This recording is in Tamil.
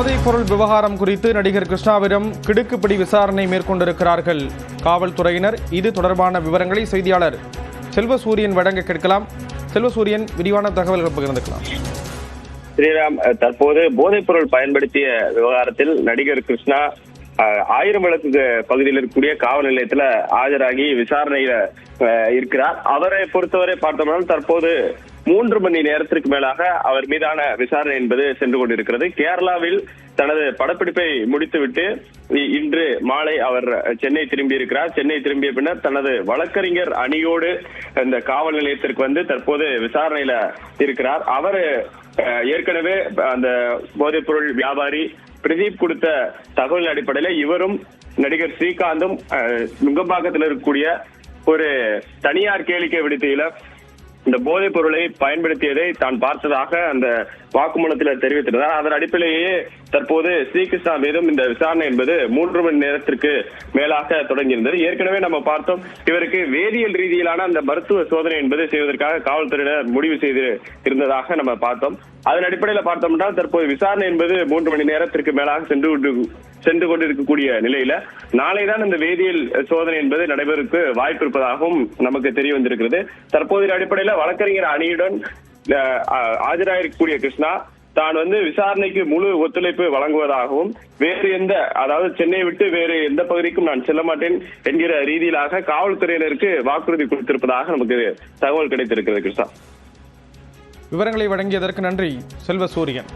போதைப் பொருள் விவகாரம் குறித்து நடிகர் கிருஷ்ணாவிடம் கிடுக்குப்பிடி விசாரணை மேற்கொண்டிருக்கிறார்கள் காவல்துறையினர். இது தொடர்பான விவரங்களை செய்தியாளர் செல்வசூரியன் வழங்க கேட்கலாம். செல்வசூரியன், விரிவான தகவல்கள் பகிர்ந்துக்கலாம். ஸ்ரீராம், தற்போது போதைப் பொருள் பயன்படுத்திய விவகாரத்தில் நடிகர் கிருஷ்ணா 1000 விளக்கு பகுதியில் இருக்கக்கூடிய காவல் நிலையத்துல ஆஜராகி விசாரணையில இருக்கிறார். அவரை பொறுத்தவரை பார்த்தோம்னால் தற்போது 3 மணி நேரத்திற்கு மேலாக அவர் மீதான விசாரணை என்பது சென்று கொண்டிருக்கிறது. கேரளாவில் தனது படப்பிடிப்பை முடித்துவிட்டு இன்று மாலை அவர் சென்னை திரும்பி இருக்கிறார். சென்னை திரும்பிய பின்னர் தனது வழக்கறிஞர் அணியோடு இந்த காவல் நிலையத்திற்கு வந்து தற்போது விசாரணையில இருக்கிறார். அவர் ஏற்கனவே அந்த போதைப் பொருள் வியாபாரி பிரதீப் கொடுத்த தகவல் அடிப்படையில் இவரும் நடிகர் ஸ்ரீகாந்தும் நுங்கம்பாக்கத்தில் இருக்கக்கூடிய ஒரு தனியார் கேளிக்கை விடுதியில இந்த போதைப் பொருளை பயன்படுத்தியதை தான் பார்த்ததாக அந்த வாக்குமூலத்தில் தெரிவித்திருந்தார். அதன் அடிப்படையிலேயே தற்போது ஸ்ரீகிருஷ்ணா மீதும் இந்த விசாரணை என்பது 3 மணி நேரத்திற்கு மேலாக தொடங்கியிருந்தது. ஏற்கனவே நம்ம பார்த்தோம், இவருக்கு வேதியியல் ரீதியிலான அந்த மருத்துவ சோதனை என்பது செய்வதற்காக காவல்துறையினர் முடிவு செய்து இருந்ததாக நம்ம பார்த்தோம். அதன் அடிப்படையில் பார்த்தோம்னா தற்போது விசாரணை என்பது 3 மணி நேரத்திற்கு மேலாக சென்று கொண்டிருக்கக்கூடிய நிலையில நாளைதான் இந்த வேதியியல் சோதனை என்பது நடைபெறுவதற்கு வாய்ப்பு இருப்பதாகவும் நமக்கு தெரிய வந்திருக்கிறது. தற்போதைய அடிப்படையில் வழக்கறிஞர் அணியுடன் ஆஜராகக்கூடிய கிருஷ்ணா தான் விசாரணைக்கு முழு ஒத்துழைப்பு வழங்குவதாகவும் வேறு எந்த, அதாவது சென்னை விட்டு வேறு எந்த பகுதிக்கும் நான் செல்ல மாட்டேன் என்கிற ரீதியிலாக காவல்துறையினருக்கு வாக்குறுதி கொடுத்திருப்பதாக நமக்கு தகவல் கிடைத்திருக்கிறது. கிருஷ்ணா, விவரங்களை வழங்கியதற்கு நன்றி செல்வசூரியன்.